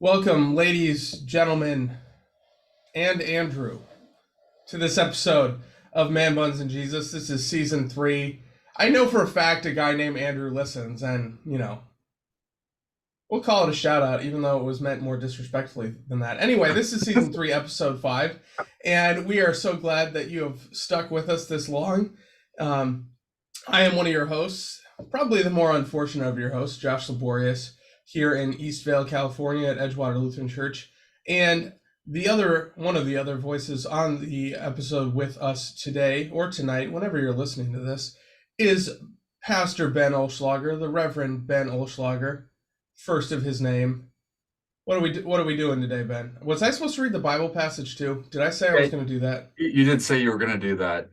Welcome, ladies, gentlemen, and Andrew, to this episode of Man Buns and Jesus. This is season 3. I know for a fact a guy named Andrew listens, and, we'll call it a shout out, even though it was meant more disrespectfully than that. Anyway, this is season 3, episode 5, and we are so glad that you have stuck with us this long. I am one of your hosts, probably the more unfortunate of your hosts, Josh Laborious, here in Eastvale, California at Edgewater Lutheran Church. And one of the other voices on the episode with us today or tonight, whenever you're listening to this, is Pastor Ben Olschlager, the Reverend Ben Olschlager, first of his name. What are we doing today, Ben? Was I supposed to read the Bible passage too? Did I say I was going to do that? You did say you were going to do that.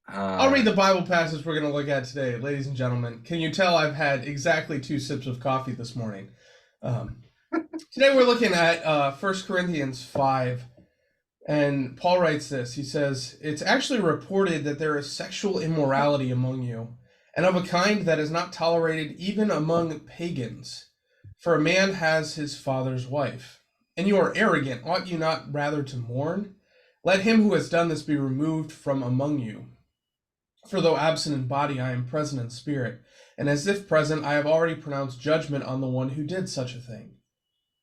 I'll read the Bible passage we're going to look at today, ladies and gentlemen. Can you tell I've had exactly 2 sips of coffee this morning? Today we're looking at 1 Corinthians 5, and Paul writes this. He says, "It's actually reported that there is sexual immorality among you, and of a kind that is not tolerated even among pagans. For a man has his father's wife. And you are arrogant. Ought you not rather to mourn? Let him who has done this be removed from among you. For though absent in body, I am present in spirit. And as if present, I have already pronounced judgment on the one who did such a thing.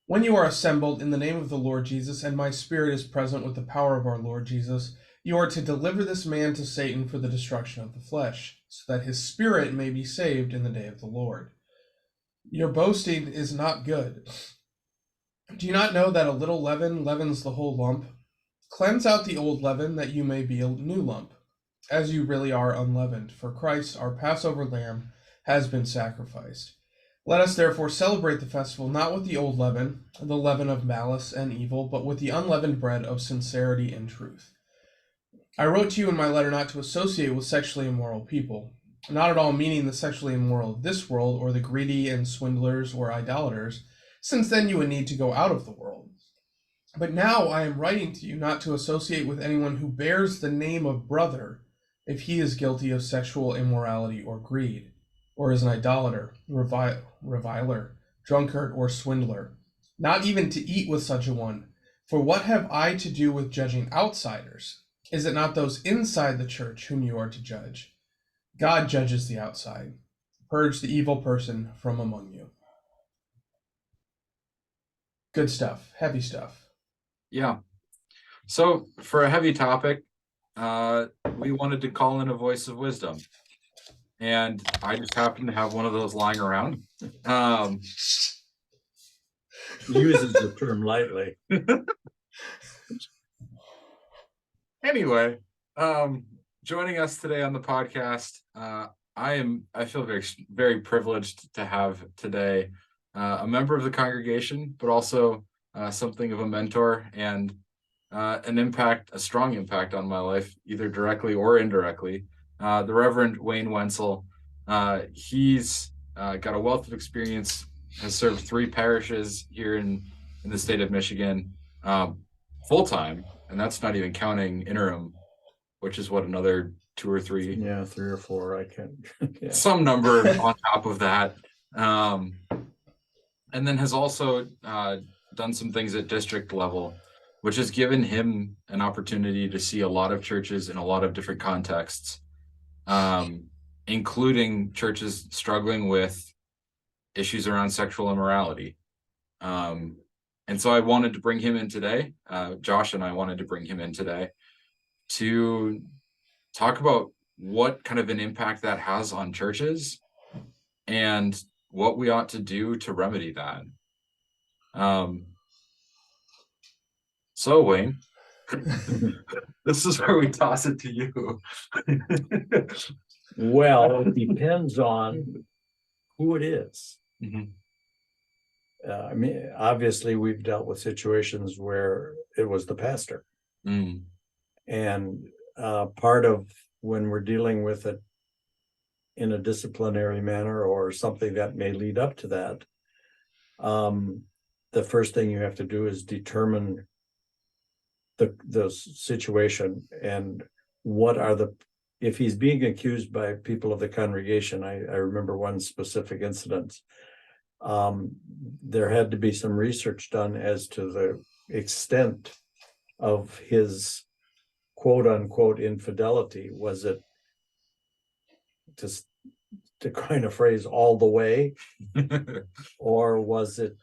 When you are assembled in the name of the Lord Jesus, and my spirit is present with the power of our Lord Jesus, you are to deliver this man to Satan for the destruction of the flesh, so that his spirit may be saved in the day of the Lord. Your boasting is not good. Do you not know that a little leaven leavens the whole lump? Cleanse out the old leaven, that you may be a new lump, as you really are unleavened, for Christ, our Passover lamb, has been sacrificed. Let us therefore celebrate the festival not with the old leaven, the leaven of malice and evil, but with the unleavened bread of sincerity and truth. I wrote to you in my letter not to associate with sexually immoral people, not at all meaning the sexually immoral of this world, or the greedy and swindlers or idolaters, since then you would need to go out of the world. But now I am writing to you not to associate with anyone who bears the name of brother, if he is guilty of sexual immorality or greed, or is an idolater, reviler, drunkard, or swindler, not even to eat with such a one. For what have I to do with judging outsiders? Is it not those inside the church whom you are to judge? God judges the outside. Purge the evil person from among you." Good stuff. Heavy stuff. Yeah. So for a heavy topic, we wanted to call in a voice of wisdom. And I just happen to have one of those lying around. Uses the term lightly. Anyway, joining us today on the podcast, I feel very, very privileged to have today a member of the congregation, but also something of a mentor and a strong impact on my life, either directly or indirectly. The Reverend Wayne Wenzel. He's got a wealth of experience, has served 3 parishes here in the state of Michigan, full-time, and that's not even counting interim, which is what, another 2 or 3? Yeah, 3 or 4, I can't. Yeah. Some number on top of that. And then has also done some things at district level, which has given him an opportunity to see a lot of churches in a lot of different contexts, including churches struggling with issues around sexual immorality. And so I wanted to bring him in today. Josh and I wanted to bring him in today to talk about what kind of an impact that has on churches and what we ought to do to remedy that. So Wayne, this is where we toss it to you. Well, it depends on who it is. Mm-hmm. I mean, obviously, we've dealt with situations where it was the pastor. Mm. And part of when we're dealing with it in a disciplinary manner or something that may lead up to that, the first thing you have to do is determine the situation and what are if he's being accused by people of the congregation. I remember one specific incident there had to be some research done as to the extent of his quote unquote infidelity. Was it, to coin a phrase, all the way, or was it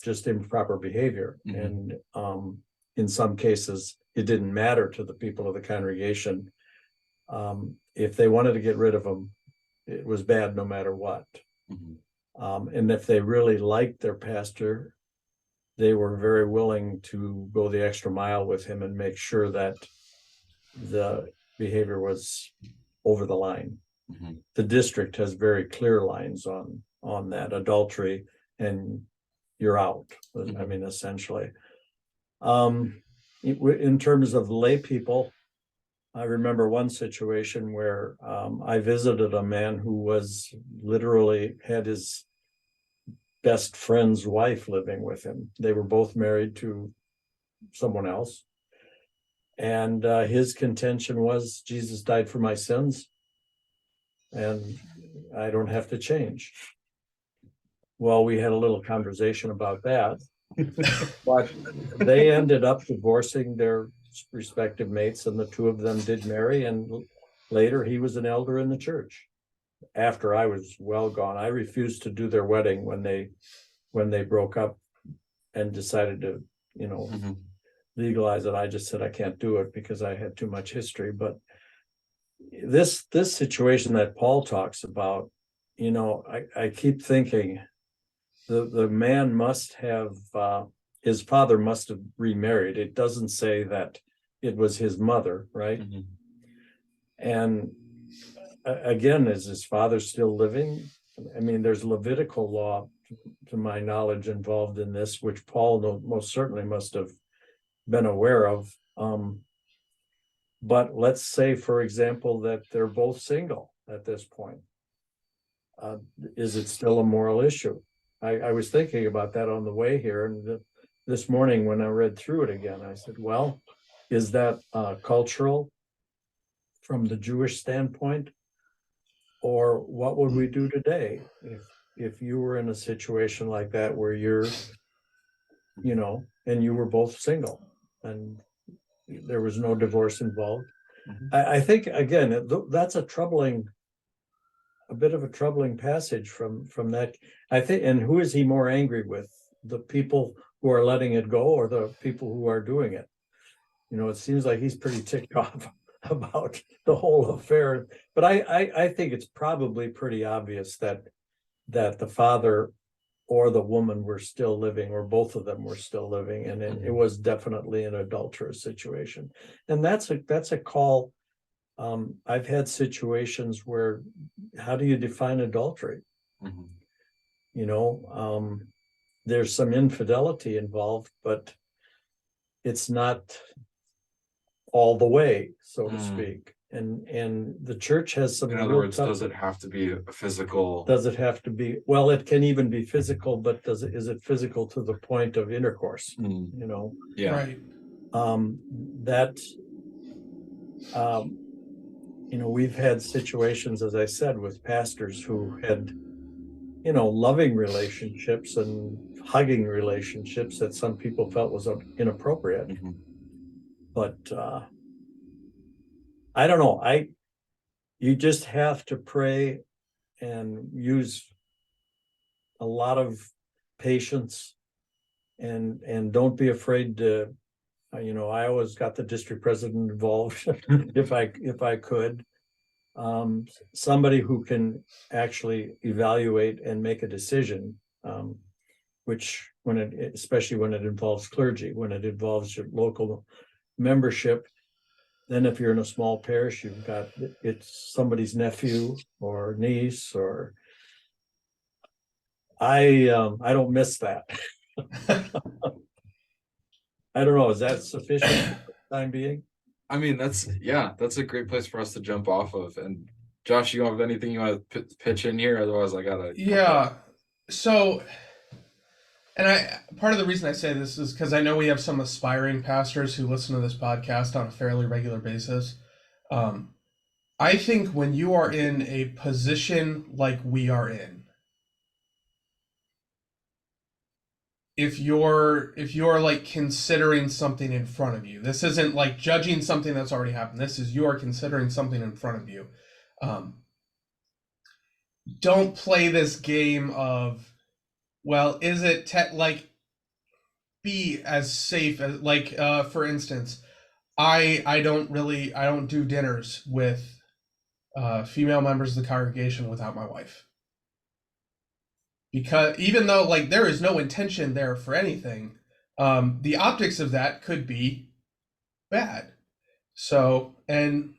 just improper behavior? And in some cases, it didn't matter to the people of the congregation. If they wanted to get rid of him, it was bad no matter what. And if they really liked their pastor, they were very willing to go the extra mile with him and make sure that the behavior was over the line. The district has very clear lines on that: adultery, and you're out. I mean, essentially. In terms of lay people, I remember one situation where I visited a man who was literally had his best friend's wife living with him. They were both married to someone else. And his contention was, Jesus died for my sins, and I don't have to change. Well, we had a little conversation about that. But they ended up divorcing their respective mates, and the two of them did marry. And later he was an elder in the church. After I was well gone, I refused to do their wedding when they broke up and decided to, legalize it. I just said I can't do it because I had too much history. But this situation that Paul talks about, I keep thinking the man must have his father must have remarried. It doesn't say that it was his mother, right? And again, is his father still living? I mean, there's Levitical law, to my knowledge, involved in this, which Paul most certainly must have been aware of. But let's say, for example, that they're both single at this point. Is it still a moral issue? I was thinking about that on the way here, and this morning when I read through it again, I said, well, is that cultural from the Jewish standpoint? Or what would we do today if you were in a situation like that where you're, and you were both single and there was no divorce involved? I think, again, that's a bit of a troubling passage from that. I think, and who is he more angry with? The people who are letting it go, or the people who are doing it? It seems like he's pretty ticked off about the whole affair. But I think it's probably pretty obvious that the father or the woman were still living, or both of them were still living, and it was definitely an adulterous situation. And that's a call. I've had situations where, how do you define adultery? There's some infidelity involved, but it's not all the way, so to speak. And the church has some. In other words, does it have to be a physical? Does it have to be? Well, it can even be physical, but is it physical to the point of intercourse? Yeah. Right. We've had situations, as I said, with pastors who had, loving relationships and hugging relationships that some people felt was inappropriate. But I don't know. You just have to pray and use a lot of patience, and don't be afraid to. I always got the district president involved if I could. Somebody who can actually evaluate and make a decision, which especially when it involves clergy, when it involves your local membership. Then if you're in a small parish, you've got, it's somebody's nephew or niece, or I don't miss that. I don't know, is that sufficient for the time being? I mean, that's a great place for us to jump off of. And Josh, you have anything you want to pitch in here? Otherwise, I gotta. Yeah. So, and part of the reason I say this is because I know we have some aspiring pastors who listen to this podcast on a fairly regular basis. I think when you are in a position like we are in, if you're like considering something in front of you, this isn't like judging something that's already happened. This is you are considering something in front of you. Um, don't play this game of, well, is it like be as safe as like for instance, I don't do dinners with female members of the congregation without my wife, because even though like there is no intention there for anything, the optics of that could be bad. So, and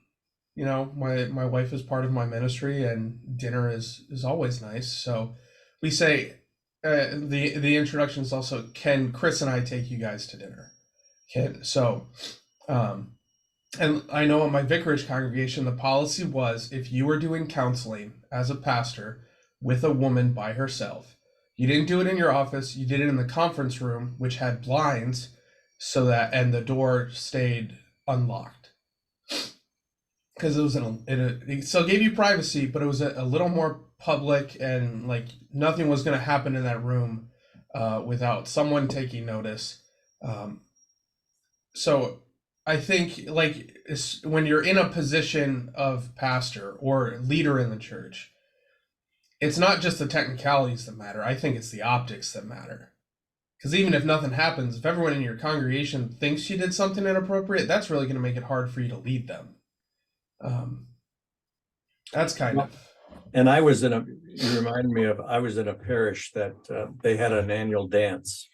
you know, my wife is part of my ministry, and dinner is always nice. So we say the introduction is also, can Chris and I take you guys to dinner? Can so um, and I know in my vicarage congregation the policy was, if you were doing counseling as a pastor with a woman by herself, you didn't do it in your office. You did it in the conference room, which had blinds, so that and the door stayed unlocked, because it was it still gave you privacy, but it was a little more public, and like nothing was going to happen in that room without someone taking notice. Um, so I think like when you're in a position of pastor or leader in the church, it's not just the technicalities that matter. I think it's the optics that matter. Because even if nothing happens, if everyone in your congregation thinks you did something inappropriate, that's really going to make it hard for you to lead them. Um, that's kind of. And you reminded me of, I was in a parish that they had an annual dance.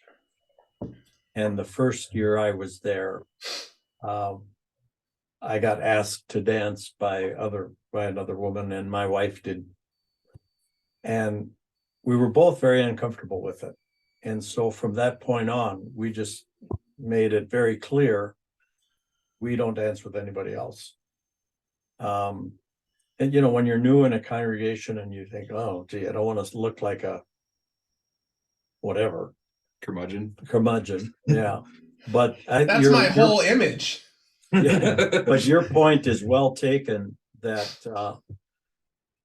And the first year I was there, I got asked to dance by another woman, and my wife did. And we were both very uncomfortable with it. And so from that point on, we just made it very clear, we don't dance with anybody else. And you know, when you're new in a congregation and you think, oh gee, I don't want to look like a whatever Curmudgeon. Yeah. But that's my whole image. Yeah, but your point is well taken, that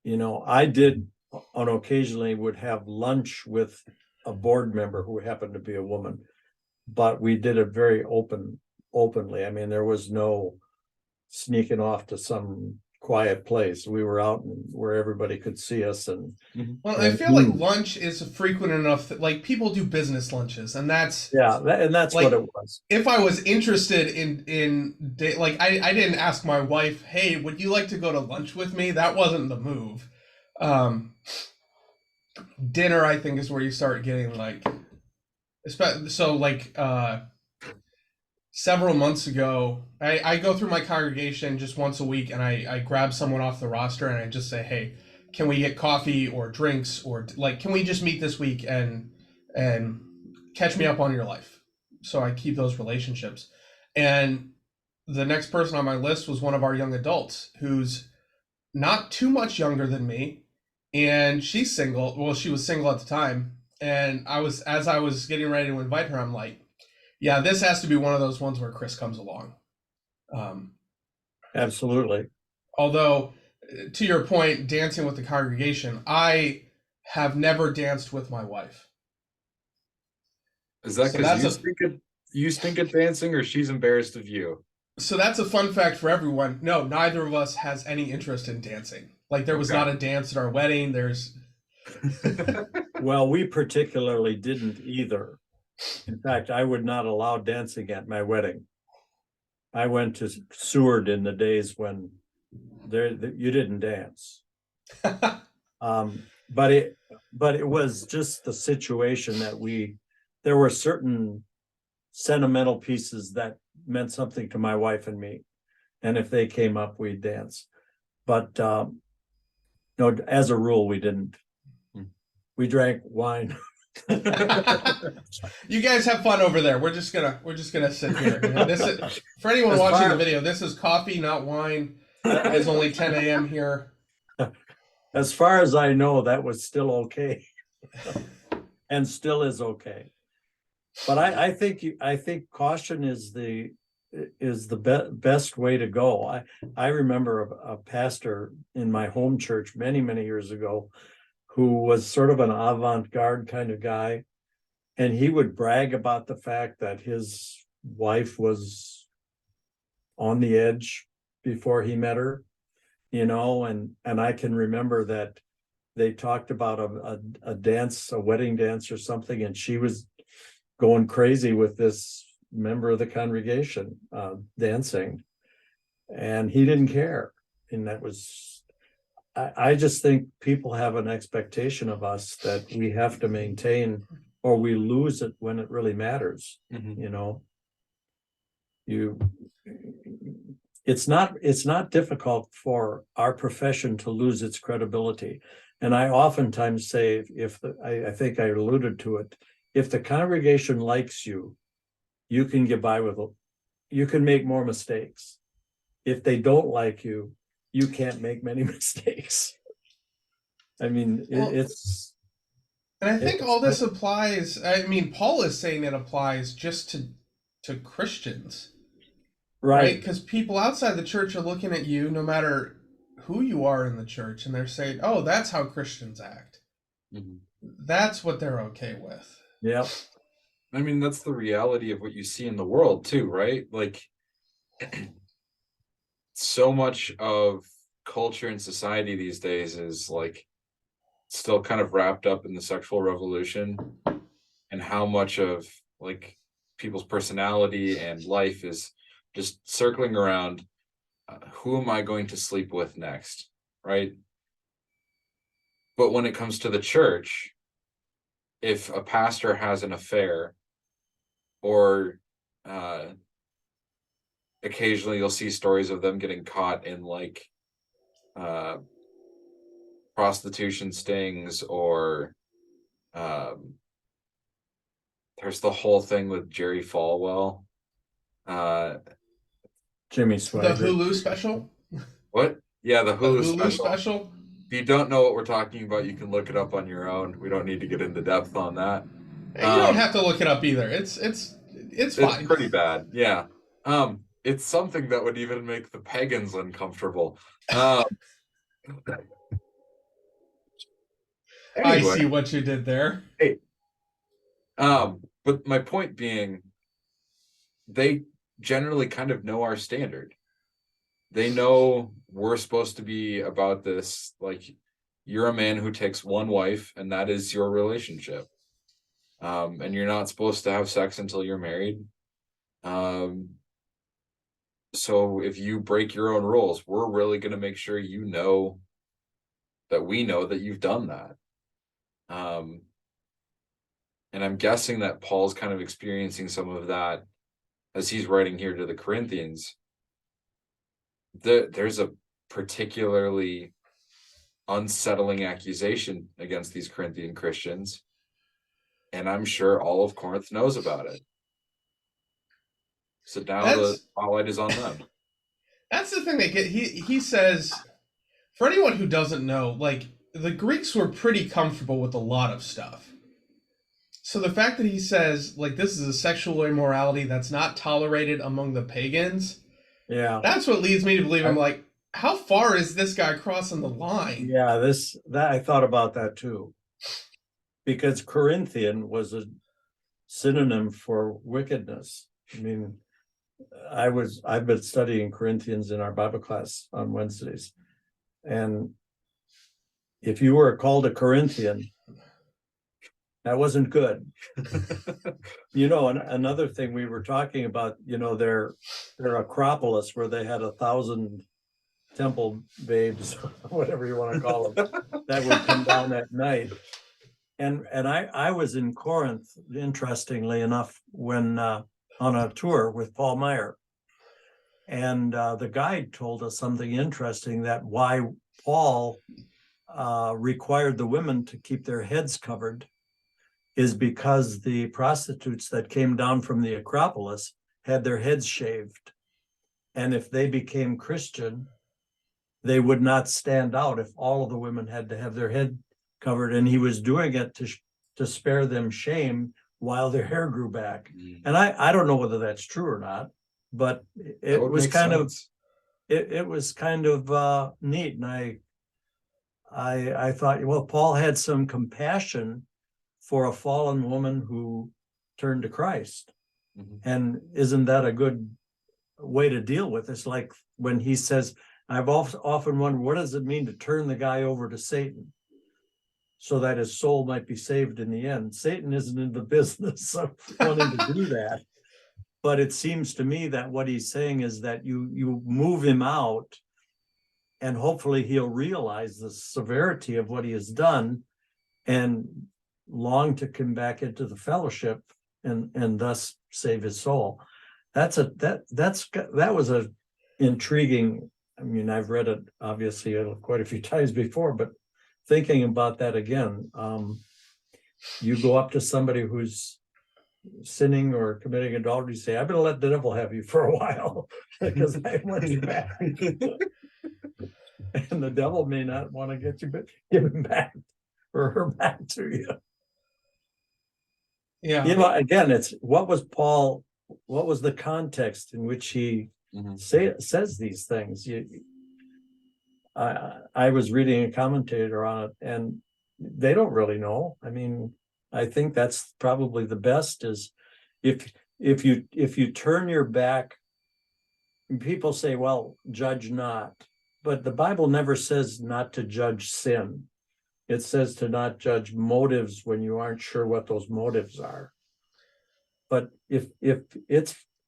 you know, I did on occasionally would have lunch with a board member who happened to be a woman, but we did it very openly. I mean, there was no sneaking off to some quiet place. We were out where everybody could see us. And well, I feel like lunch is frequent enough that like people do business lunches, and that's that's like, what it was. If I was interested in like I didn't ask my wife, hey, would you like to go to lunch with me? That wasn't the move. Dinner, I think, is where you start getting like, so like several months ago, I go through my congregation just once a week, and I grab someone off the roster and I just say, hey, can we get coffee or drinks, or like, can we just meet this week and catch me up on your life? So I keep those relationships. And the next person on my list was one of our young adults who's not too much younger than me, and she's single. Well, she was single at the time, and as I was getting ready to invite her, I'm like, yeah, this has to be one of those ones where Chris comes along. Absolutely. Although, to your point, dancing with the congregation, I have never danced with my wife. Is that because you stink at dancing, or she's embarrassed of you? So that's a fun fact for everyone. No, neither of us has any interest in dancing. Like, there was not a dance at our wedding. There's. Well, we particularly didn't either. In fact, I would not allow dancing at my wedding. I went to Seward in the days when you didn't dance. But it was just the situation that there were certain sentimental pieces that meant something to my wife and me, and if they came up, we'd dance. But no, as a rule, we didn't. We drank wine. You guys have fun over there. We're just gonna sit here. This is, for anyone watching the video, this is coffee, not wine. It's only 10 a.m. here. As far as I know, that was still okay, and still is okay. But I think caution is the best way to go. I remember a pastor in my home church many years ago who was sort of an avant-garde kind of guy, And he would brag about the fact that his wife was on the edge before he met her, and I can remember that they talked about a dance, a wedding dance or something, and she was going crazy with this member of the congregation dancing, and he didn't care. And that was, I just think people have an expectation of us that we have to maintain, or we lose it when it really matters. Mhm. It's not difficult for our profession to lose its credibility. And I oftentimes say, I think I alluded to it, if the congregation likes you, you can get by with it. You can make more mistakes. If they don't like you, you can't make many mistakes. I mean, Well, and I think all this it's applies. I mean, Paul is saying it applies just to Christians, right? right. Because people outside the church are looking at you, no matter who you are in the church, and they're saying, "Oh, that's how Christians act. Mhm. That's what they're okay with." Yeah. I mean, that's the reality of what you see in the world too, right? Like so much of culture and society these days is like still kind of wrapped up in the sexual revolution, and how much of like people's personality and life is just circling around who am I going to sleep with next, right? But when it comes to the church, if a pastor has an affair, or uh, occasionally you'll see stories of them getting caught in like uh, prostitution stings, or um, there's the whole thing with Jerry Falwell. Uh, Jimmy The Swaggart. Hulu special, what? Yeah, the the Hulu Hulu special. special. If you don't know what we're talking about, you can look it up on your own. We don't need to get into depth on that. You don't Um, have to look it up either. It's it's fine. pretty bad. Yeah. It's something that would even make the pagans uncomfortable. Um, I anyway, see what you did there. hey, but my point being, they generally kind of know our standard. They know we're supposed to be about this, like you're a man who takes one wife and that is your relationship. And you're not supposed to have sex until you're married. Um, so if you break your own rules, we're really going to make sure you know that we know that you've done that. Um, and I'm guessing that Paul's kind of experiencing some of that as he's writing here to the Corinthians. There's a particularly unsettling accusation against these Corinthian Christians, and I'm sure all of Corinth knows about it. So now the That's spotlight is on them. that's the thing that he says, for anyone who doesn't know, like the Greeks were pretty comfortable with a lot of stuff. So the fact that he says like this is a sexual immorality that's not tolerated among the pagans, Yeah. that's what leads me to believe, I'm I- like, how far is this guy crossing the line? Yeah, that I thought about that too. Because Corinthian was a synonym for wickedness. I mean, I've been studying Corinthians in our Bible class on Wednesdays. And if you were called a Corinthian, that wasn't good. And another thing we were talking about, their Acropolis where they had 1,000 temple babes, whatever you want to call them, that would come down at night. And I was in Corinth, interestingly enough, when on a tour with Paul Meyer. And the guide told us something interesting, that why Paul required the women to keep their heads covered is because the prostitutes that came down from the Acropolis had their heads shaved. And if they became Christian, they would not stand out if all of the women had to have their head covered. And he was doing it to spare them shame while their hair grew back. And I don't know whether that's true or not, but it was kind sense. it was kind of neat. And I thought, well, Paul had some compassion for a fallen woman who turned to Christ. Mhm. And isn't that a good way to deal with this? Like when he says, I've often wondered, what does it mean to turn the guy over to Satan so that his soul might be saved in the end? Satan isn't in the business of wanting to do that. But it seems to me that what he's saying is that you move him out, and hopefully he'll realize the severity of what he has done and long to come back into the fellowship and thus save his soul. That was a intriguing. I mean, I've read it obviously quite a few times before, but thinking about that again, you go up to somebody who's sinning or committing adultery, say, I'm going to let the devil have you for a while because I want you back. And the devil may not want to get you, but give him back or her back to you. Yeah. You know, again, it's what was the context in which he says these things? I was reading a commentator on it, and they don't really know. I mean, I think that's probably the best is if you turn your back. People say, well, judge not, but the Bible never says not to judge sin. It says to not judge motives when you aren't sure what those motives are. But if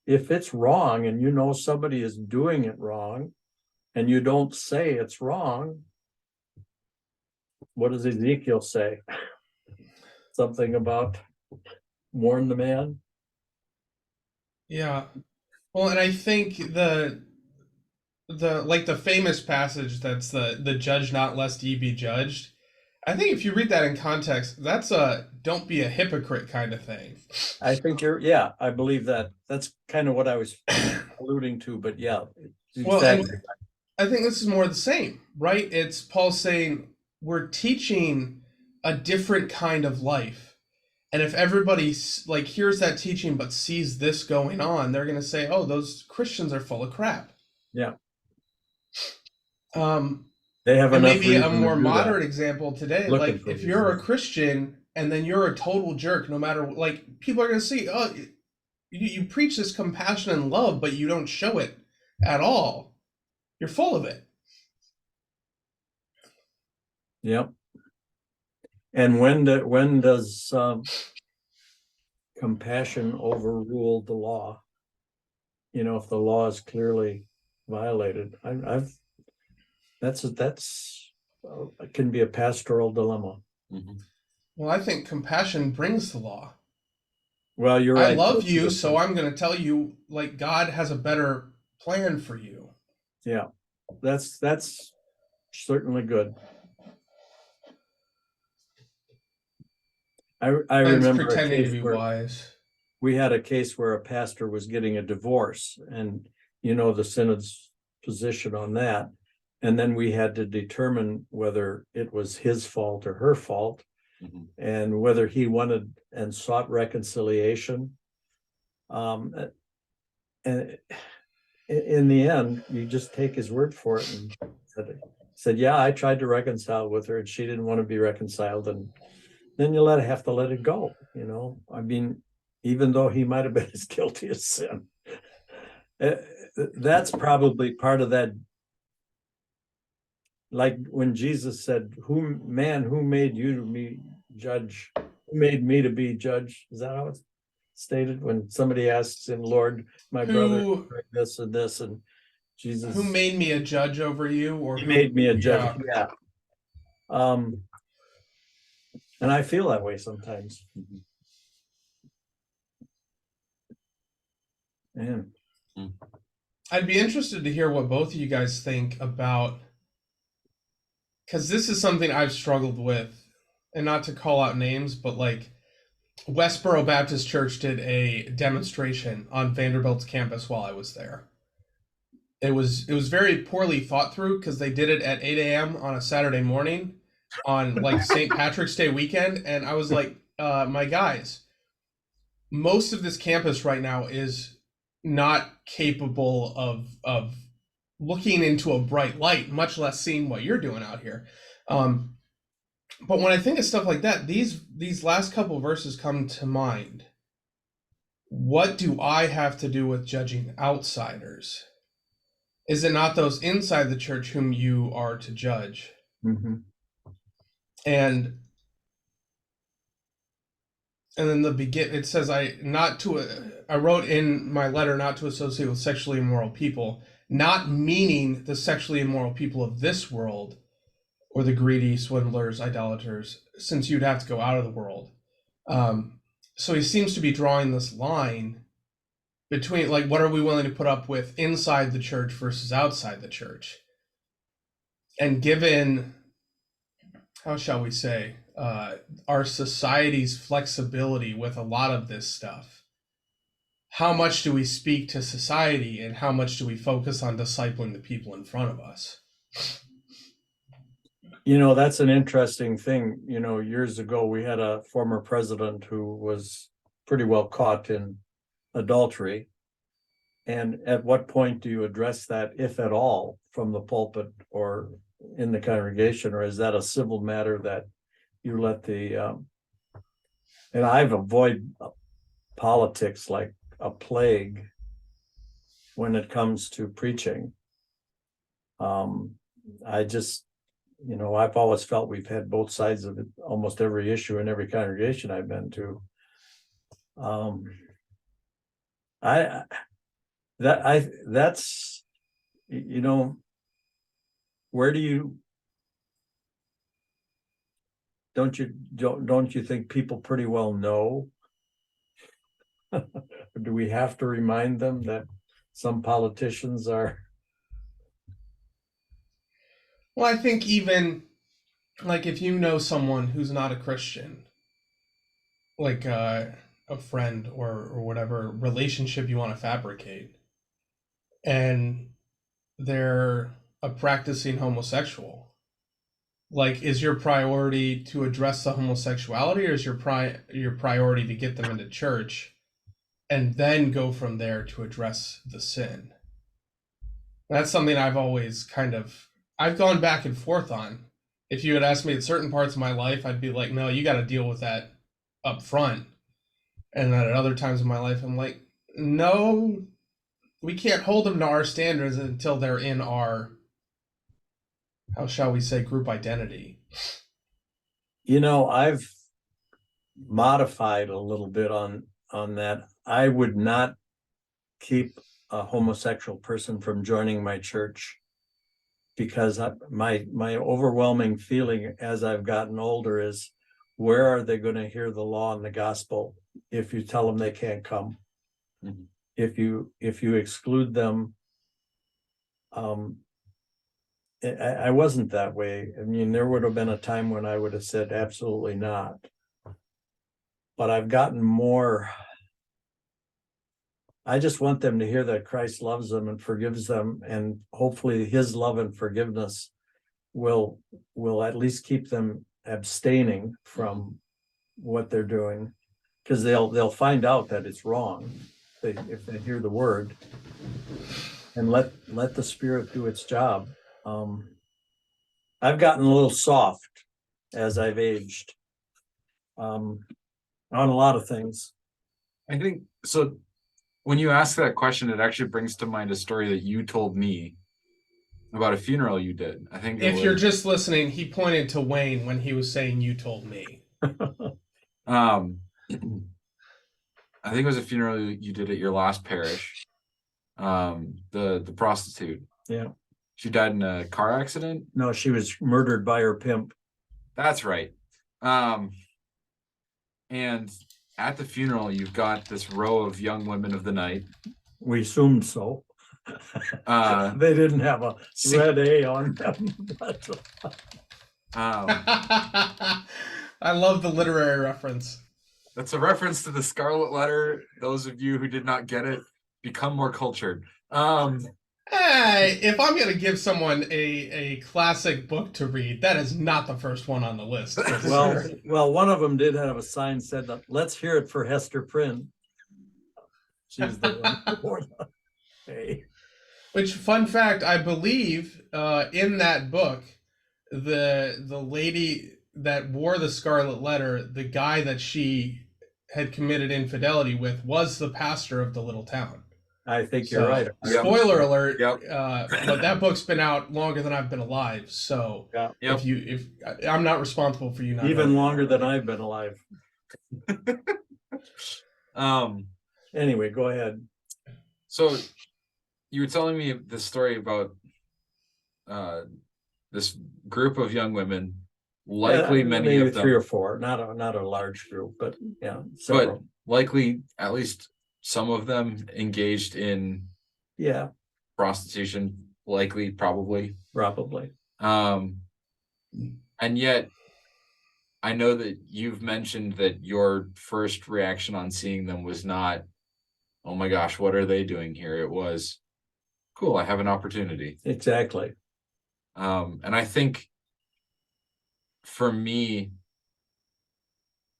it's wrong and you know somebody is doing it wrong and you don't say it's wrong, what does Ezekiel say? Something about warn the man. Yeah. Well, and I think the like the famous passage that's the judge not lest ye be judged. I think if you read that in context, that's a don't be a hypocrite kind of thing. I think I believe that. That's kind of what I was alluding to, but yeah. Well, Exactly. and I think this is more the same, right? It's Paul saying we're teaching a different kind of life. And if everybody like hears that teaching but sees this going on, they're going to say, "Oh, those Christians are full of crap." Yeah. They have enough maybe a reason to more do modern that. example today, Looking like for if you're a reasons. Christian and then you're a total jerk, no matter like people are going to see, "Oh, you preach this compassion and love, but you don't show it at all. You're full of it." Yep. And when does compassion overrule the law? You know, if the law is clearly violated, that's it can be a pastoral dilemma. Mhm. Well, I think compassion brings the law. Well, you're I right. love you, so I'm going to tell you like God has a better plan for you. Yeah, that's certainly good. I Ben's remember a pretending to case be where wise. we had a case where a pastor was getting a divorce, and you know the synod's position on that. And then we had to determine whether it was his fault or her fault, and whether he wanted and sought reconciliation. And in the end, you just take his word for it and said, yeah, I tried to reconcile with her and she didn't want to be reconciled. And then you have to let it go. You know, I mean, even though he might have been as guilty as sin, that's probably part of that. Like when Jesus said, who made you to be judge? Who made me to be judge? Is that how it's stated? When somebody asks him, Lord, my brother did this and this, and Jesus, who made me a judge over you, or he made me a judge. Yeah. And I feel that way sometimes. Man. I'd be interested to hear what both of you guys think about, because this is something I've struggled with, and not to call out names, but like Westboro Baptist Church did a demonstration on Vanderbilt's campus while I was there. It was very poorly thought through because they did it at 8 a.m. on a Saturday morning on like St. Patrick's Day weekend, and I was like, my guys, most of this campus right now is not capable of looking into a bright light, much less seeing what you're doing out here. But when I think of stuff like that, these last couple verses come to mind. What do I have to do with judging outsiders? Is it not those inside the church whom you are to judge? Mm-hmm. And then it says I wrote in my letter not to associate with sexually immoral people, not meaning the sexually immoral people of this world or the greedy, swindlers, idolaters, since you'd have to go out of the world. So he seems to be drawing this line between, like, what are we willing to put up with inside the church versus outside the church? And given, how shall we say, our society's flexibility with a lot of this stuff, how much do we speak to society and how much do we focus on discipling the people in front of us? That's an interesting thing. Years ago, we had a former president who was pretty well caught in adultery. And at what point do you address that, if at all, from the pulpit or in the congregation, or is that a civil matter that you let and I've avoided politics like a plague when it comes to preaching. I just, I've always felt we've had both sides of it, almost every issue in every congregation I've been to. That's, where do you, don't you think people pretty well know? Do we have to remind them that some politicians are? Well, I think even, like, if you know someone who's not a Christian, like a friend or whatever relationship you want to fabricate, and they're a practicing homosexual, like, is your priority to address the homosexuality, or is your priority to get them into church and then go from there to address the sin? That's something I've gone back and forth on. If you had asked me at certain parts of my life, I'd be like, no, you got to deal with that up front. And then at other times in my life, I'm like, no, we can't hold them to our standards until they're in our, how shall we say, group identity. I've modified a little bit on that. I would not keep a homosexual person from joining my church, because my overwhelming feeling as I've gotten older is, where are they going to hear the law and the gospel if you tell them they can't come? Mm-hmm. If you exclude them, I wasn't that way. I mean, there would have been a time when I would have said absolutely not. But I've gotten more. I just want them to hear that Christ loves them and forgives them, and hopefully his love and forgiveness will at least keep them abstaining from what they're doing, because they'll find out that it's wrong if they hear the word, and let the Spirit do its job. I've gotten a little soft as I've aged on a lot of things. I think so. When you ask that question, it actually brings to mind a story that you told me about a funeral you did. I think if you're just listening, he pointed to Wayne when he was saying you told me. I think it was a funeral you did at your last parish. The prostitute. Yeah. She died in a car accident? No, she was murdered by her pimp. That's right. And at the funeral, you've got this row of young women of the night. We assumed so. They didn't have a red A on them. But, I love the literary reference. That's a reference to the Scarlet Letter. Those of you who did not get it, become more cultured. Hey, if I'm going to give someone a classic book to read, that is not the first one on the list. Well, one of them did have a sign said that, let's hear it for Hester Prynne. She's the one for the A. Which, fun fact, I believe in that book, the lady that wore the scarlet letter, the guy that she had committed infidelity with was the pastor of the little town. I think So, you're right. spoiler alert. Yep. But that book's been out longer than I've been alive. So Yeah. Yep. if I'm not responsible for you not Even knowing. longer than I've been alive. Anyway, go ahead. So you were telling me the story about this group of young women, likely many maybe of them, 3 or 4, not a large group, but yeah, but several. likely at least some of them engaged in Yeah, prostitution, likely, probably. probably. And yet I know that you've mentioned that your first reaction on seeing them was not, oh my gosh, what are they doing here? It was, cool, I have an opportunity. Exactly. And I think for me,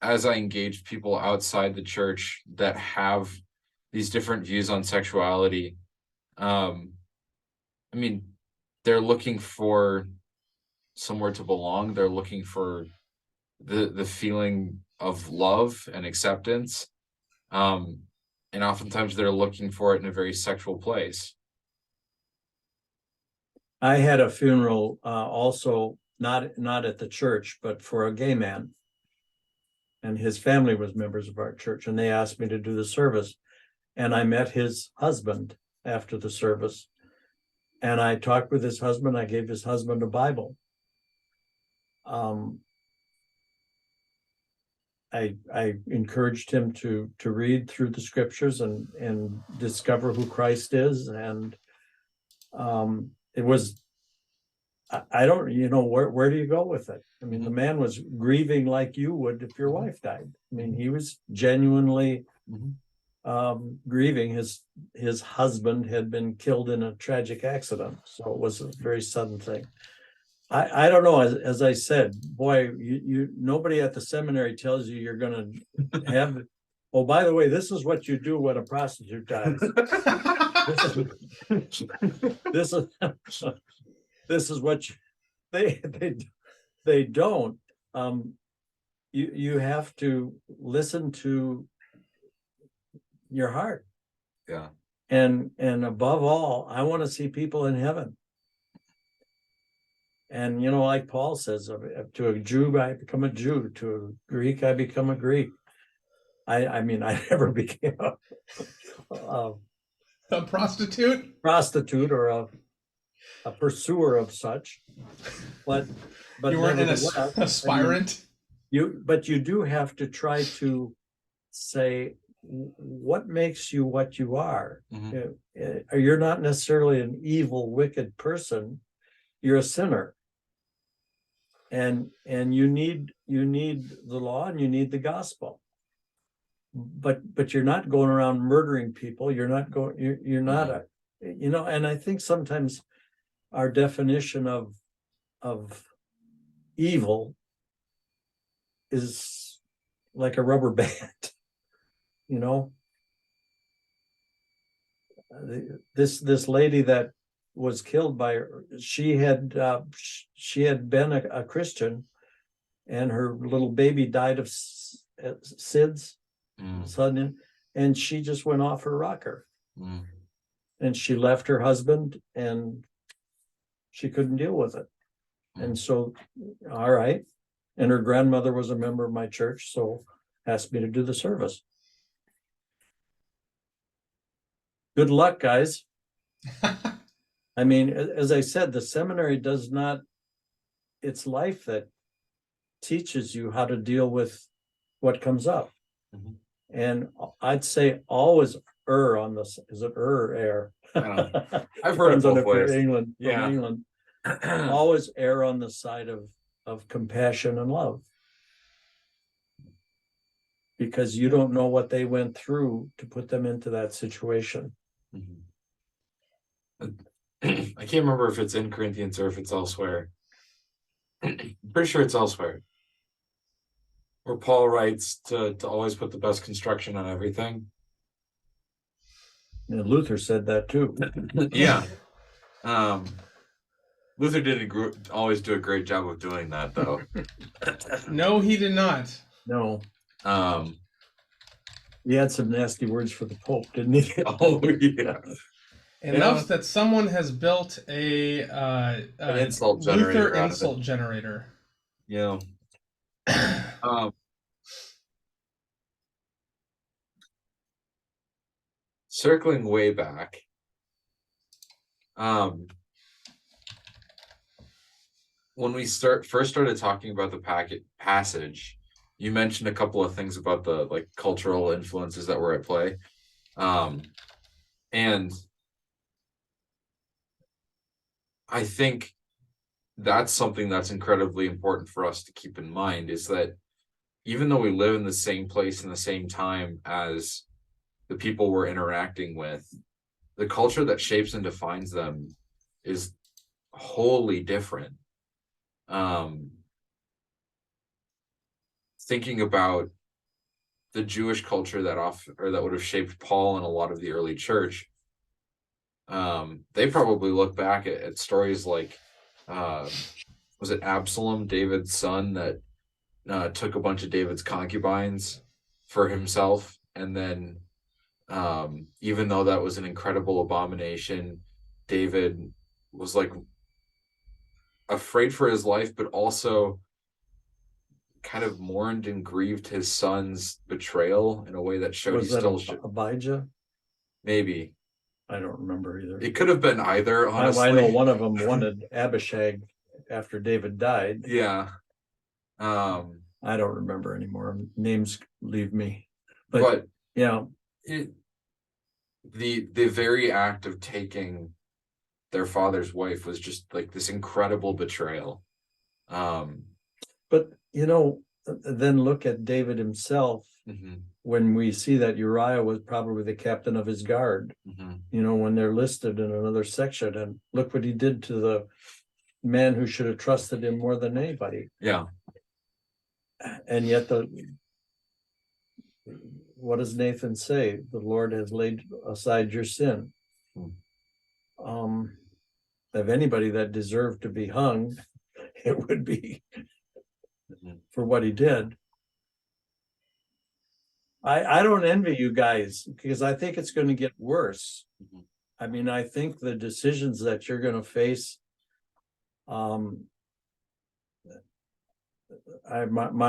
as I engage people outside the church that have these different views on sexuality, I mean, they're looking for somewhere to belong. They're looking for the feeling of love and acceptance. And oftentimes they're looking for it in a very sexual place. I had a funeral also, not at the church, but for a gay man. And his family was members of our church, and they asked me to do the service. And I met his husband after the service. And I talked with his husband. I gave his husband a Bible. I encouraged him to read through the scriptures and discover who Christ is. And it was, I don't, where do you go with it? I mean, the man was grieving like you would if your wife died. I mean, he was genuinely grieving. His husband had been killed in a tragic accident. So it was a very sudden thing. I don't know, as I said, boy, you nobody at the seminary tells you you're gonna have, oh, by the way, this is what you do when a prostitute dies. This is what they don't. You have to listen to your heart. Yeah. And above all, I want to see people in heaven. And, like Paul says, to a Jew, I become a Jew. To a Greek, I become a Greek. I mean, I never became a prostitute or a pursuer of such. But you weren't an aspirant. But you do have to try to say what makes you what you are. You're not necessarily an evil, wicked person. You're a sinner. And you need the law and you need the gospel, but you're not going around murdering people. You're not and I think sometimes our definition of evil is like a rubber band. This lady that was killed by her, she had been a Christian, and her little baby died of SIDS sudden, and she just went off her rocker, and she left her husband, and she couldn't deal with it, and so, all right, and her grandmother was a member of my church, so asked me to do the service. Good luck, guys. I mean, as I said, the seminary does not, it's life that teaches you how to deal with what comes up. And I'd say always err on this. Is it err or err? I've heard it both ways. England. Always err on the side of compassion and love. Because you don't know what they went through to put them into that situation. I can't remember if it's in Corinthians or if it's elsewhere. I'm pretty sure it's elsewhere, where Paul writes to always put the best construction on everything. And Luther said that too. Yeah. Luther didn't always do a great job of doing that, though. No, he did not. No, Um, he had some nasty words for the Pope, didn't he? oh yeah, Enough that someone has built an an insult Luther generator out of it. insult generator. Yeah. Circling way back. When we first started talking about the passage, you mentioned a couple of things about the like cultural influences that were at play. And I think that's something that's incredibly important for us to keep in mind, is that even though we live in the same place in the same time as the people we're interacting with, the culture that shapes and defines them is wholly different. Thinking about the Jewish culture that would have shaped Paul and a lot of the early church, they probably look back at stories like, was it Absalom, David's son, that took a bunch of David's concubines for himself, and then even though that was an incredible abomination, David was like afraid for his life, but also kind of mourned and grieved his son's betrayal in a way that showed Was he that still Abijah? maybe. I don't remember either. It could have been either, honestly. I know one of them wanted Abishag after David died. Yeah. I don't remember anymore. Names leave me. But yeah. The very act of taking their father's wife was just like this incredible betrayal. But then look at David himself. Mm-hmm. When we see that Uriah was probably the captain of his guard, mm-hmm. When they're listed in another section, and look what he did to the man who should have trusted him more than anybody. Yeah. And yet what does Nathan say? The Lord has laid aside your sin. Of anybody that deserved to be hung, it would be for what he did. I don't envy you guys, because I think it's going to get worse. Mm-hmm. I mean, I think the decisions that you're going to face, my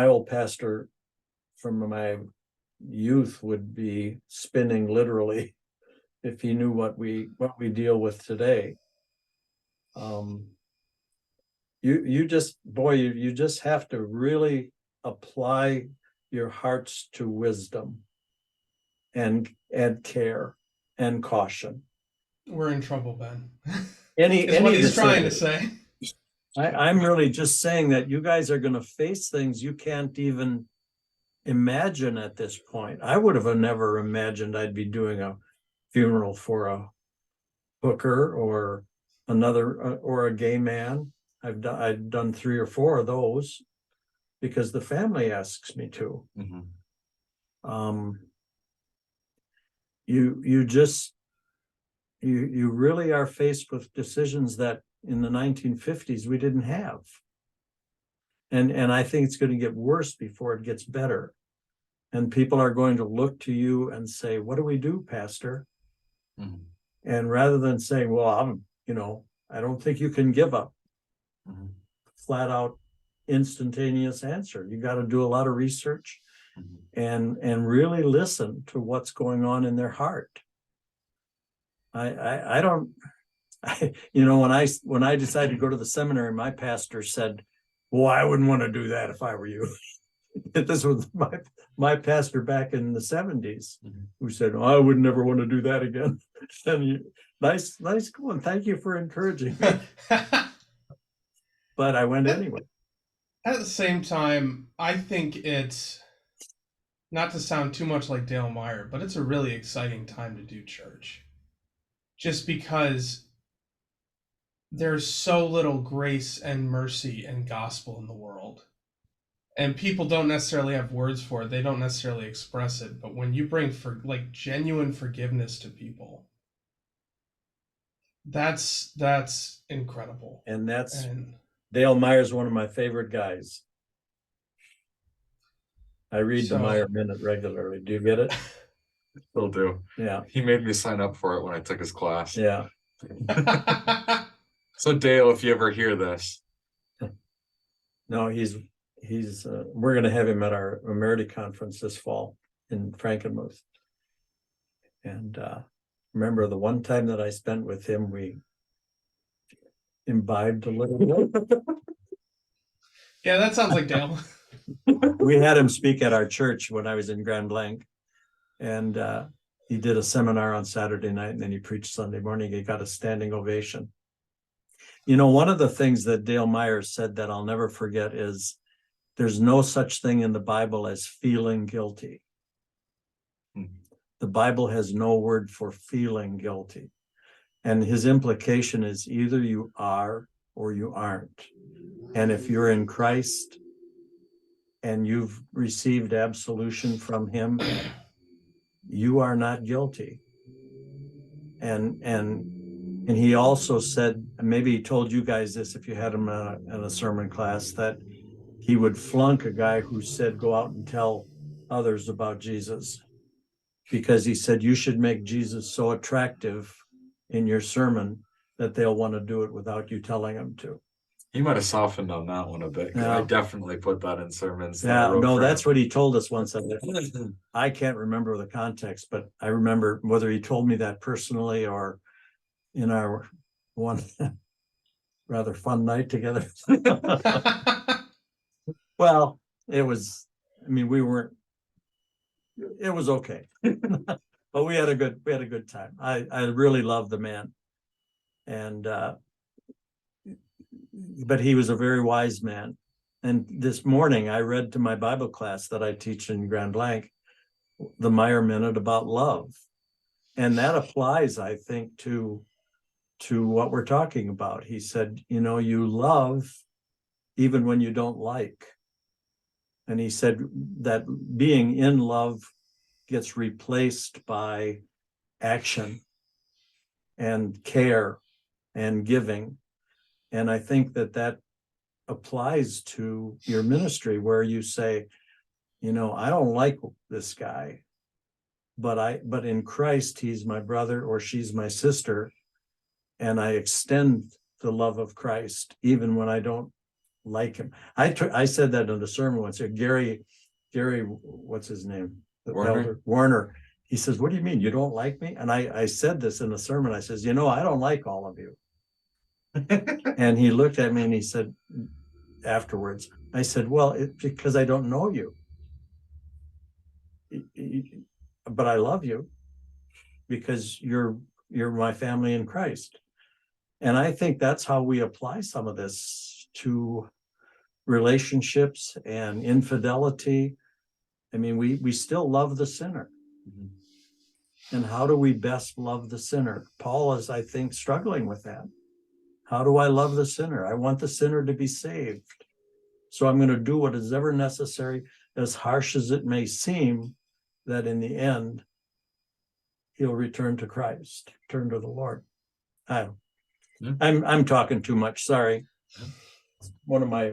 old pastor from my youth would be spinning literally if he knew what we deal with today. You just have to really apply your hearts to wisdom and care and caution. We're in trouble, Ben. Is what he's trying to say. I'm really just saying that you guys are going to face things you can't even imagine at this point. I would have never imagined I'd be doing a funeral for a hooker or or a gay man. I've done 3 or 4 of those because the family asks me to. Mm-hmm. You really are faced with decisions that in the 1950s we didn't have, and I think it's going to get worse before it gets better, and people are going to look to you and say, what do we do, Pastor? Mm-hmm. And rather than saying, well, I don't think you can give up. Mm-hmm. Flat out instantaneous answer. You got to do a lot of research. Mm-hmm. and really listen to what's going on in their heart. I don't when I decided to go to the seminary, my pastor said, well, I wouldn't want to do that if I were you. This was my pastor back in the 70s, mm-hmm. who said, I would never want to do that again. And nice one. Thank you for encouraging me. But I went anyway. At the same time, I think it's, not to sound too much like Dale Meyer, but it's a really exciting time to do church. Just because there's so little grace and mercy and gospel in the world. And people don't necessarily have words for it. They don't necessarily express it. But when you bring genuine forgiveness to people, That's incredible. And that's And Dale Meyer's one of my favorite guys. I read the Meyer Minute regularly. Do you get it? Still do. Yeah. He made me sign up for it when I took his class. Yeah. So Dale, if you ever hear this, No, he's we're going to have him at our Emerality conference this fall in Frankenmuth. And remember the one time that I spent with him, we imbibed a little bit. Yeah, that sounds like Dale. We had him speak at our church when I was in Grand Blanc, and he did a seminar on Saturday night, and then he preached Sunday morning. He got a standing ovation. You know, one of the things that Dale Meyer said that I'll never forget is there's no such thing in the Bible as feeling guilty. The Bible has no word for feeling guilty. And his implication is either you are or you aren't. And if you're in Christ and you've received absolution from him, you are not guilty. And he also said, maybe he told you guys this if you had him in a sermon class, that he would flunk a guy who said, go out and tell others about Jesus. Because he said, you should make Jesus so attractive in your sermon that they'll want to do it without you telling them to. he might have softened on that one a bit. Yeah. I definitely put that in sermons. Yeah, no, that's what he told us once. I can't remember the context, but I remember whether he told me that personally or in our one rather fun night together. Well, it was, I mean, it was okay. But we had a good time. I really loved the man. And but he was a very wise man. And this morning I read to my Bible class that I teach in Grand Blanc, the Meyer Minute about love. And that applies, I think, to what we're talking about. He said, you know, you love even when you don't like. And he said that being in love gets replaced by action and care and giving. And I think that applies to your ministry, where you say, you know, I don't like this guy, but in Christ, he's my brother or she's my sister. And I extend the love of Christ, even when I don't like him. I said that in a sermon once. Gary, what's his name? Warner. He says, what do you mean? You don't like me? And I said this in a sermon. I says, you know, I don't like all of you. And he looked at me and he said afterwards, I said, well, it's because I don't know you. But I love you because you're my family in Christ. And I think that's how we apply some of this to relationships and infidelity. I mean, we still love the sinner. Mm-hmm. And how do we best love the sinner? Paul is, I think, struggling with that. How do I love the sinner? I want the sinner to be saved. So I'm going to do what is ever necessary, as harsh as it may seem, that in the end, he'll return to Christ, turn to the Lord. I'm talking too much. Sorry. One of my.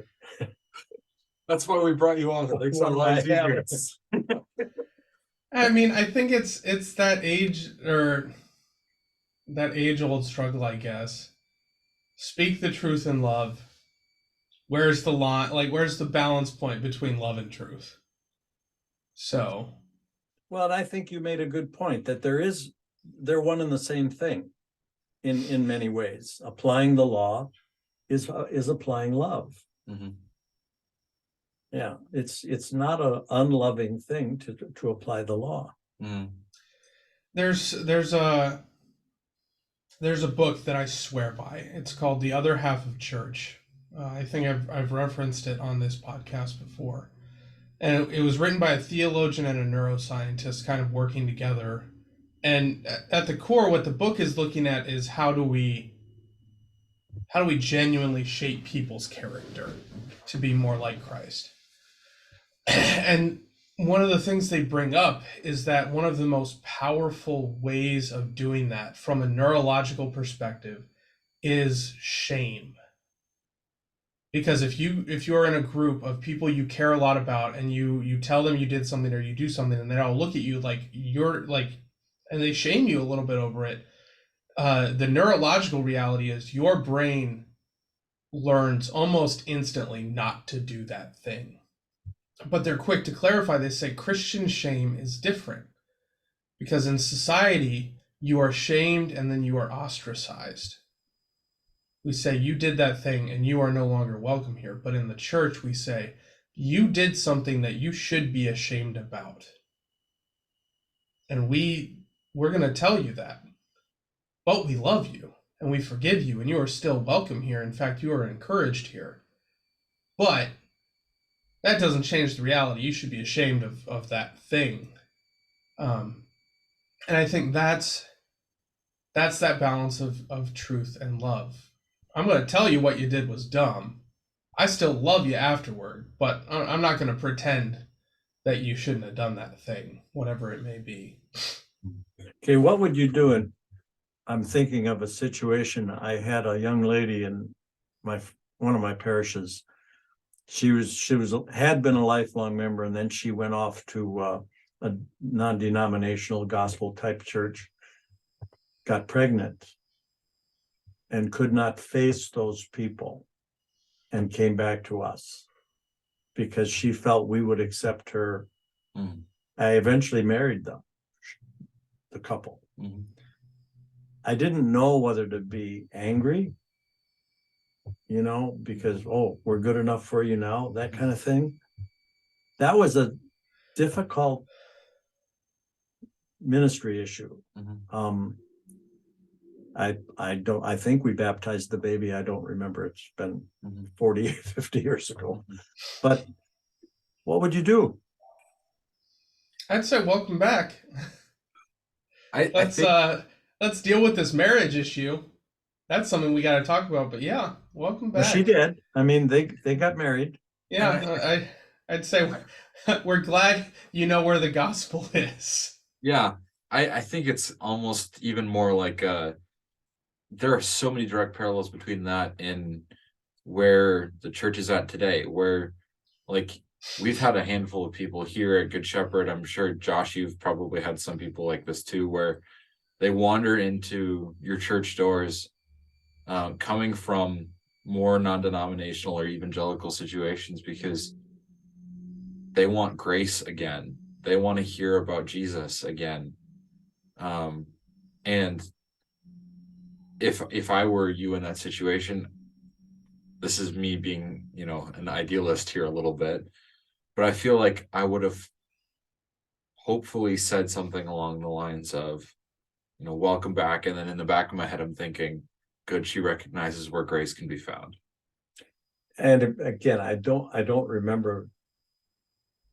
That's why we brought you on. It makes our lives easier. I mean, I think it's that age-old struggle, I guess. Speak the truth in love. Where's the line? Like, where's the balance point between love and truth? So. Well, I think you made a good point that they're one and the same thing in many ways. Applying the law is applying love. Mm-hmm. Yeah, it's not an unloving thing to apply the law. Mm. There's a book that I swear by. It's called The Other Half of Church. I think I've referenced it on this podcast before. And it was written by a theologian and a neuroscientist kind of working together. And at the core, what the book is looking at is how do we genuinely shape people's character to be more like Christ? And one of the things they bring up is that one of the most powerful ways of doing that from a neurological perspective is shame. Because if you're in a group of people you care a lot about, and you tell them you did something or you do something, and they all look at you like you're like, and they shame you a little bit over it, the neurological reality is your brain learns almost instantly not to do that thing. But they're quick to clarify. They say Christian shame is different, because in society you are shamed and then you are ostracized. We say you did that thing and you are no longer welcome here. But in the church we say you did something that you should be ashamed about, and we're going to tell you that, but we love you and we forgive you, and you are still welcome here. In fact, you are encouraged here. But that doesn't change the reality. You should be ashamed of that thing. And I think that's that balance of truth and love. I'm going to tell you what you did was dumb. I still love you afterward, but I'm not going to pretend that you shouldn't have done that thing, whatever it may be. Okay, what would you do? And I'm thinking of a situation. I had a young lady in one of my parishes. She had been a lifelong member, and then she went off to a non-denominational gospel type church, got pregnant, and could not face those people, and came back to us because she felt we would accept her. I eventually married them, the couple. I didn't know whether to be angry, because, oh, we're good enough for you now, that kind of thing. That was a difficult ministry issue. I think we baptized the baby. I don't remember. It's been 40, 50 years ago. But what would you do? I'd say welcome back. I think Let's deal with this marriage issue. That's something we got to talk about. But yeah, welcome back. Well, she did. I mean, they got married. Yeah, I'd say we're glad you know where the gospel is. Yeah, I think it's almost even more like there are so many direct parallels between that and where the church is at today, where like we've had a handful of people here at Good Shepherd. I'm sure, Josh, you've probably had some people like this too, where they wander into your church doors coming from more non-denominational or evangelical situations because they want grace again. They want to hear about Jesus again. And if I were you in that situation, this is me being, an idealist here a little bit, but I feel like I would have hopefully said something along the lines of, welcome back. And then in the back of my head, I'm thinking, good, she recognizes where grace can be found. And again, I don't remember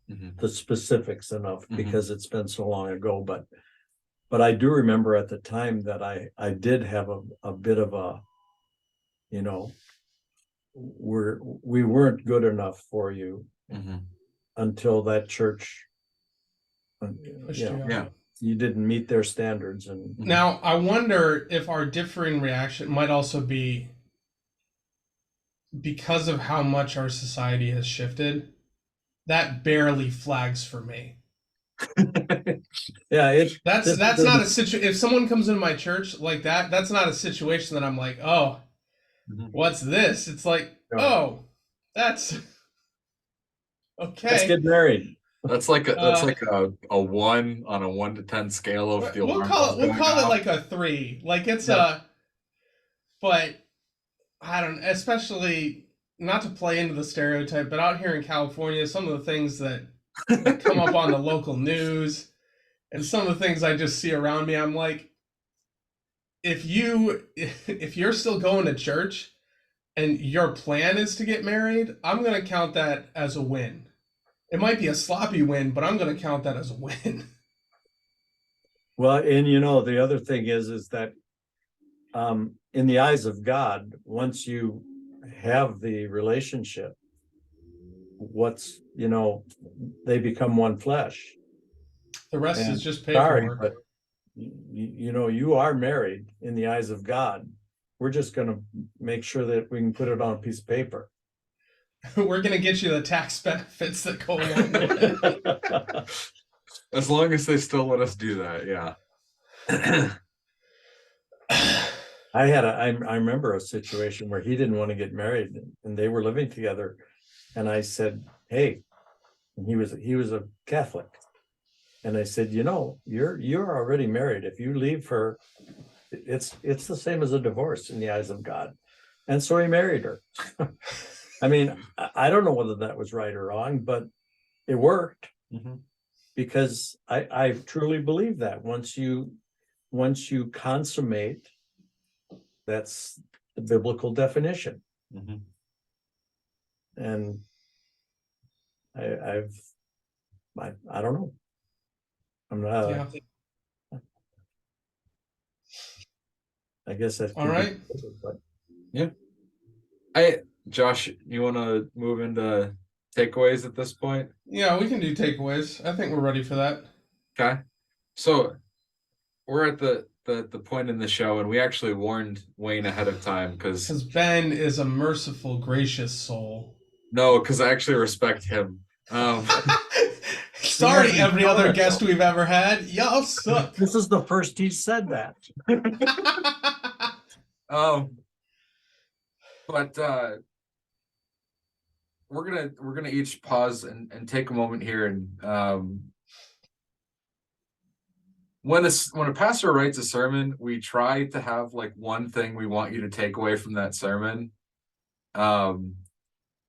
the specifics enough because it's been so long ago, but I do remember at the time that I did have a bit of a, we weren't good enough for you until that church, you didn't meet their standards. And now I wonder if our differing reaction might also be because of how much our society has shifted. That barely flags for me. Yeah, that's not a situation. If someone comes into my church like that, that's not a situation that I'm like, oh, what's this? It's like, oh, that's okay. Let's get married. That's like a 1 on a 1 to 10 scale of the we'll call it like a 3. Like it's but I don't, especially not to play into the stereotype, but out here in California, some of the things that come up on the local news and some of the things I just see around me, I'm like, if you're still going to church and your plan is to get married, I'm going to count that as a win. It might be a sloppy win, but I'm going to count that as a win. Well, and the other thing is that in the eyes of God, once you have the relationship, what's, they become one flesh. The rest And is just sorry, paperwork. but you are married in the eyes of God. We're just going to make sure that we can put it on a piece of paper. We're gonna get you the tax benefits that go along with it. As long as they still let us do that, yeah. I remember a situation where he didn't want to get married and they were living together. And I said, hey, and he was a Catholic. And I said, you're already married. If you leave her, it's the same as a divorce in the eyes of God. And so he married her. I mean, I don't know whether that was right or wrong, but it worked. Mhm. Because I truly believe that once you consummate, that's the biblical definition. Mhm. And I don't know. I'm not. Yeah. I guess that's All right. but Josh, you want to move into takeaways at this point? Yeah, we can do takeaways. I think we're ready for that. Okay. So we're at the point in the show, and we actually warned Wayne ahead of time because Ben is a merciful, gracious soul. because I actually respect him. Sorry, Yeah, every other guest we've ever had. Y'all suck. this is the first he said that. But we're gonna each pause and take a moment here and when a pastor writes a sermon, we try to have like one thing we want you to take away from that sermon. And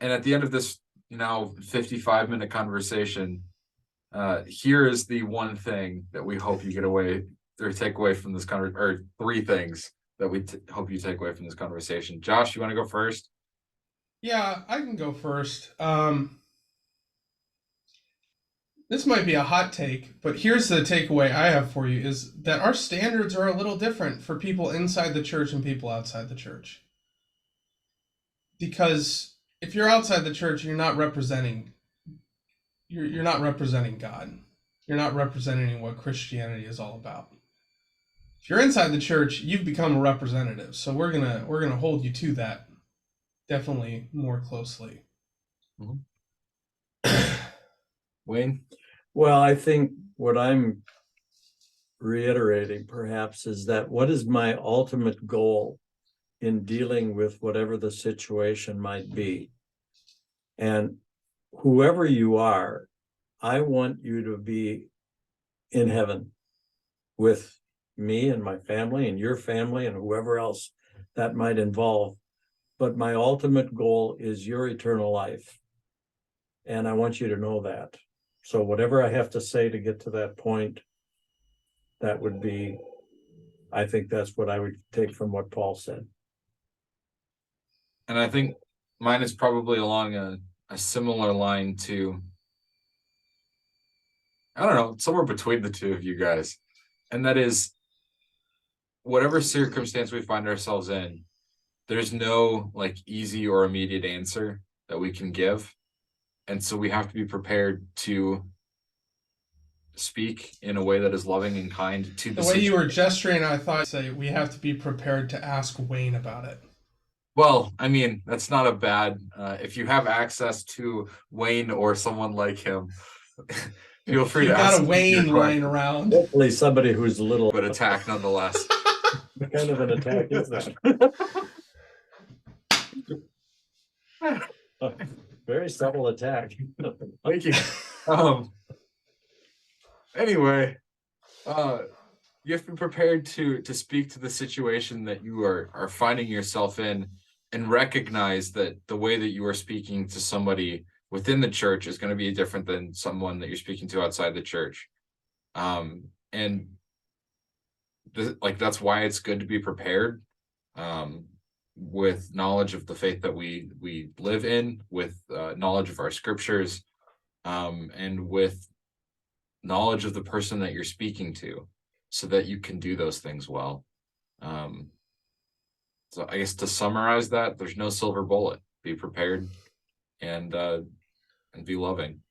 at the end of this 55-minute conversation, here is the one thing that we hope you get away or take away from this or three things that we hope you take away from this conversation. Josh, you want to go first? Yeah, I can go first. This might be a hot take, but here's the takeaway I have for you is that our standards are a little different for people inside the church and people outside the church. Because if you're outside the church, you're not representing God. You're not representing what Christianity is all about. If you're inside the church, you've become a representative. So we're gonna hold you to that definitely more closely. Wayne? Well, I think what I'm reiterating perhaps is that what is my ultimate goal in dealing with whatever the situation might be? And whoever you are, I want you to be in heaven with me and my family and your family and whoever else that might involve. But my ultimate goal is your eternal life. And I want you to know that. So whatever I have to say to get to that point, that would be, I think that's what I would take from what Paul said. And I think mine is probably along a similar line to, I don't know, somewhere between the two of you guys. And that is, whatever circumstance we find ourselves in, there's no like easy or immediate answer that we can give. And so we have to be prepared to speak in a way that is loving and kind to the way you were gesturing, I thought say we have to be prepared to ask Wayne about it. Well, I mean, that's not a bad, if you have access to Wayne or someone like him, feel free to ask. You've got a Wayne lying around. Hopefully somebody who's a little, but attack nonetheless. what kind of an attack is that? Very subtle attack. Thank you. Anyway, you have to be prepared to speak to the situation that you are finding yourself in, and recognize that the way that you are speaking to somebody within the church is going to be different than someone that you're speaking to outside the church. And that's why it's good to be prepared, with knowledge of the faith that we live in, with knowledge of our scriptures, and with knowledge of the person that you're speaking to, so that you can do those things well. So I guess to summarize that, there's no silver bullet. Be prepared and and be loving.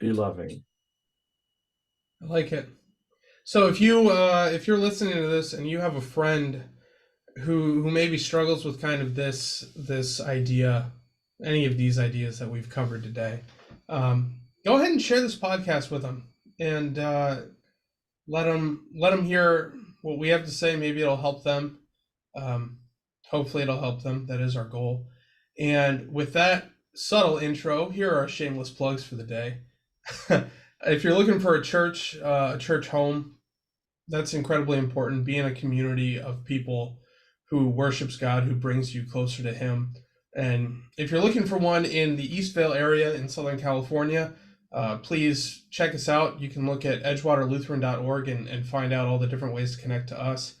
Be loving. I like it. So if you're listening to this and you have a friend who maybe struggles with kind of this idea, any of these ideas that we've covered today, go ahead and share this podcast with them and let them hear what we have to say. Maybe it'll help them. Hopefully it'll help them. That is our goal. And with that subtle intro, here are our shameless plugs for the day. If you're looking for a church home, that's incredibly important. Be in a community of people who worships God, who brings you closer to Him. And if you're looking for one in the Eastvale area in Southern California, please check us out. You can look at edgewaterlutheran.org and find out all the different ways to connect to us.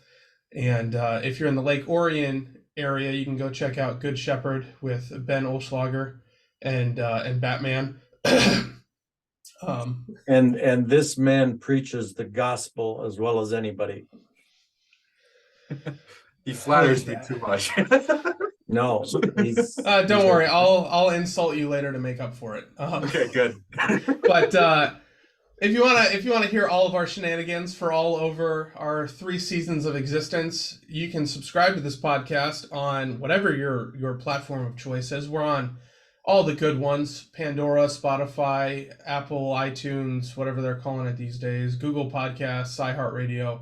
And if you're in the Lake Orion area, you can go check out Good Shepherd with Ben Olschlager and Batman. And this man preaches the gospel as well as anybody. He flatters me too much. No, he's don't worry, I'll insult you later to make up for it. Okay, good. But if you wanna hear all of our shenanigans for all over our 3 seasons of existence, you can subscribe to this podcast on whatever your platform of choice is. We're on all the good ones: Pandora, Spotify, Apple, iTunes, whatever they're calling it these days, Google Podcasts, iHeartRadio.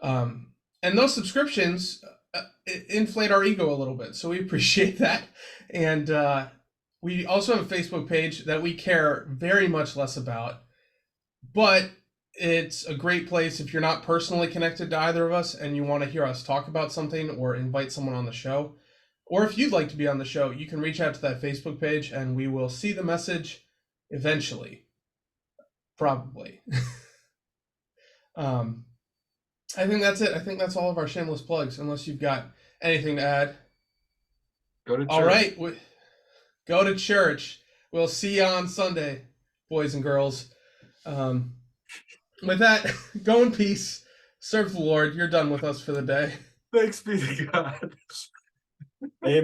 And those subscriptions inflate our ego a little bit, so we appreciate that. And we also have a Facebook page that we care very much less about, but it's a great place if you're not personally connected to either of us and you want to hear us talk about something or invite someone on the show. Or if you'd like to be on the show, you can reach out to that Facebook page and we will see the message eventually. Probably. I think that's it. I think that's all of our shameless plugs, unless you've got anything to add. Go to church. All right. Go to church. We'll see you on Sunday, boys and girls. With that, go in peace. Serve the Lord. You're done with us for the day. Thanks be to God.